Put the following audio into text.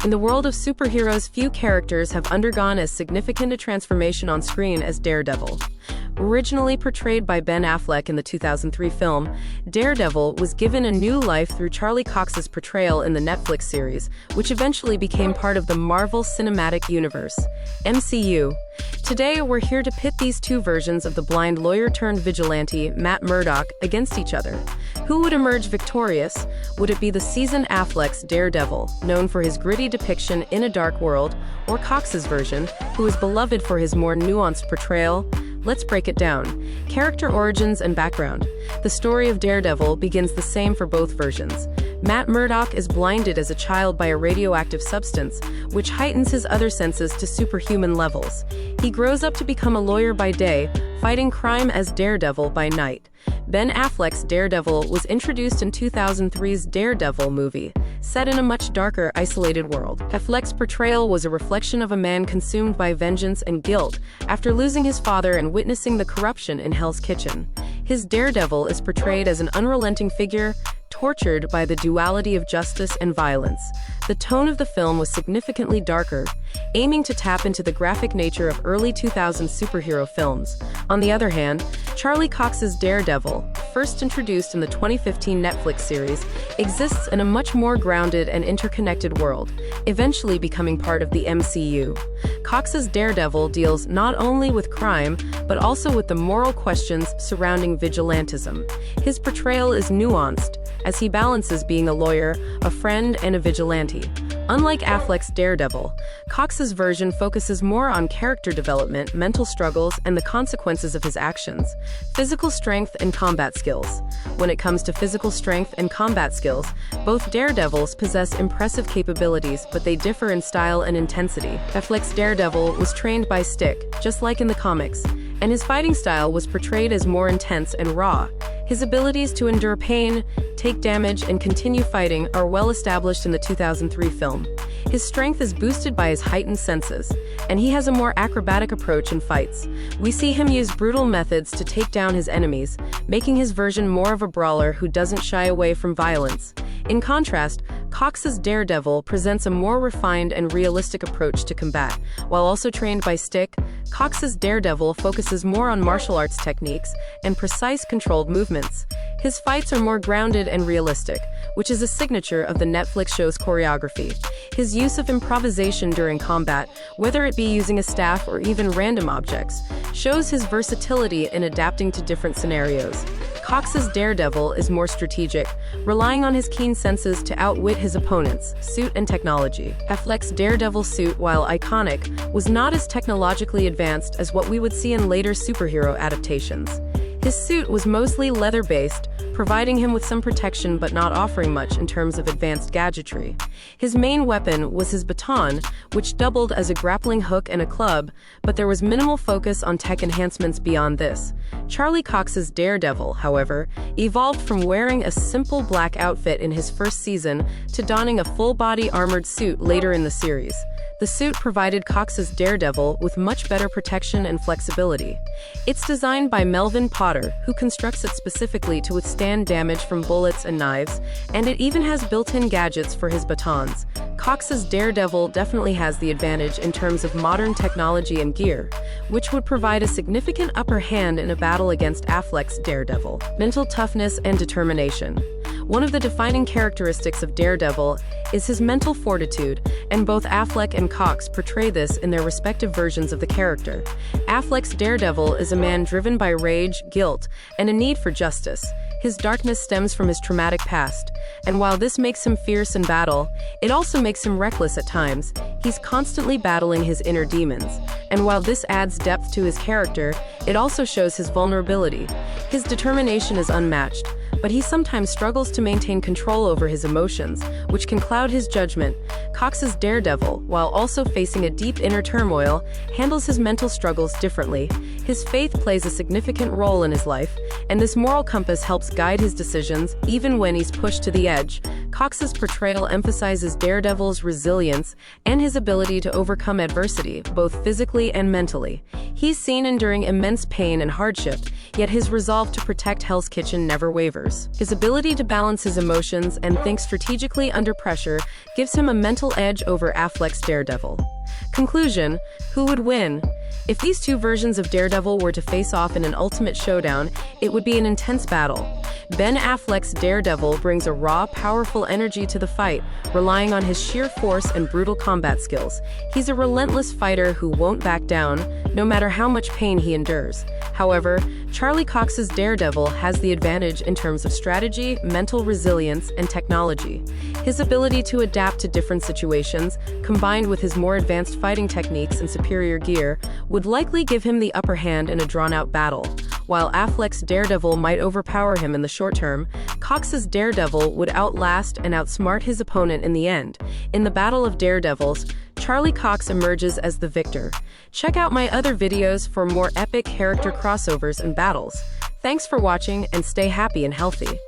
In the world of superheroes, few characters have undergone as significant a transformation on screen as Daredevil. Originally portrayed by Ben Affleck in the 2003 film, Daredevil was given a new life through Charlie Cox's portrayal in the Netflix series, which eventually became part of the Marvel Cinematic Universe, MCU. Today, we're here to pit these two versions of the blind lawyer-turned-vigilante, Matt Murdock, against each other. Who would emerge victorious? Would it be the seasoned Affleck's Daredevil, known for his gritty depiction in a dark world, or Cox's version, who is beloved for his more nuanced portrayal? Let's break it down. Character origins and background. The story of Daredevil begins the same for both versions. Matt Murdock is blinded as a child by a radioactive substance, which heightens his other senses to superhuman levels. He grows up to become a lawyer by day, fighting crime as Daredevil by night. Ben Affleck's Daredevil was introduced in 2003's Daredevil movie, set in a much darker, isolated world. Affleck's portrayal was a reflection of a man consumed by vengeance and guilt after losing his father and witnessing the corruption in Hell's Kitchen. His Daredevil is portrayed as an unrelenting figure, tortured by the duality of justice and violence. The tone of the film was significantly darker, aiming to tap into the graphic nature of early 2000s superhero films. On the other hand, Charlie Cox's Daredevil, first introduced in the 2015 Netflix series, exists in a much more grounded and interconnected world, eventually becoming part of the MCU. Cox's Daredevil deals not only with crime, but also with the moral questions surrounding vigilantism. His portrayal is nuanced, as he balances being a lawyer, a friend, and a vigilante. Unlike Affleck's Daredevil, Cox's version focuses more on character development, mental struggles, and the consequences of his actions. Physical strength and combat skills. When it comes to physical strength and combat skills, both Daredevils possess impressive capabilities, but they differ in style and intensity. Affleck's Daredevil was trained by stick, just like in the comics, and his fighting style was portrayed as more intense and raw. His abilities to endure pain, take damage, and continue fighting are well established in the 2003 film. His strength is boosted by his heightened senses, and he has a more acrobatic approach in fights. We see him use brutal methods to take down his enemies, making his version more of a brawler who doesn't shy away from violence. In contrast, Cox's Daredevil presents a more refined and realistic approach to combat. While also trained by stick, Cox's Daredevil focuses more on martial arts techniques and precise controlled movements. His fights are more grounded and realistic, which is a signature of the Netflix show's choreography. His use of improvisation during combat, whether it be using a staff or even random objects, shows his versatility in adapting to different scenarios. Cox's Daredevil is more strategic, relying on his keen senses to outwit his opponents, suit and technology. Affleck's Daredevil suit, while iconic, was not as technologically advanced as what we would see in later superhero adaptations. His suit was mostly leather-based, providing him with some protection but not offering much in terms of advanced gadgetry. His main weapon was his baton, which doubled as a grappling hook and a club, but there was minimal focus on tech enhancements beyond this. Charlie Cox's Daredevil, however, evolved from wearing a simple black outfit in his first season to donning a full-body armored suit later in the series. The suit provided Cox's Daredevil with much better protection and flexibility. It's designed by Melvin Potter, who constructs it specifically to withstand damage from bullets and knives, and it even has built-in gadgets for his batons. Cox's Daredevil definitely has the advantage in terms of modern technology and gear, which would provide a significant upper hand in a battle against Affleck's Daredevil. Mental toughness and determination. One of the defining characteristics of Daredevil is his mental fortitude, and both Affleck and Cox portray this in their respective versions of the character. Affleck's Daredevil is a man driven by rage, guilt, and a need for justice. His darkness stems from his traumatic past, and while this makes him fierce in battle, it also makes him reckless at times. He's constantly battling his inner demons, and while this adds depth to his character, it also shows his vulnerability. His determination is unmatched, but he sometimes struggles to maintain control over his emotions, which can cloud his judgment. Cox's Daredevil, while also facing a deep inner turmoil, handles his mental struggles differently. His faith plays a significant role in his life, and this moral compass helps guide his decisions even when he's pushed to the edge. Cox's portrayal emphasizes Daredevil's resilience and his ability to overcome adversity, both physically and mentally. He's seen enduring immense pain and hardship, yet his resolve to protect Hell's Kitchen never wavers. His ability to balance his emotions and think strategically under pressure gives him a mental edge over Affleck's Daredevil. Conclusion: who would win? If these two versions of Daredevil were to face off in an ultimate showdown, it would be an intense battle. Ben Affleck's Daredevil brings a raw, powerful energy to the fight, relying on his sheer force and brutal combat skills. He's a relentless fighter who won't back down, no matter how much pain he endures. However, Charlie Cox's Daredevil has the advantage in terms of strategy, mental resilience, and technology. His ability to adapt to different situations, combined with his more advanced fighting techniques and superior gear, would likely give him the upper hand in a drawn-out battle. While Affleck's Daredevil might overpower him in the short term, Cox's Daredevil would outlast and outsmart his opponent in the end. In the Battle of Daredevils, Charlie Cox emerges as the victor. Check out my other videos for more epic character crossovers and battles. Thanks for watching, and stay happy and healthy.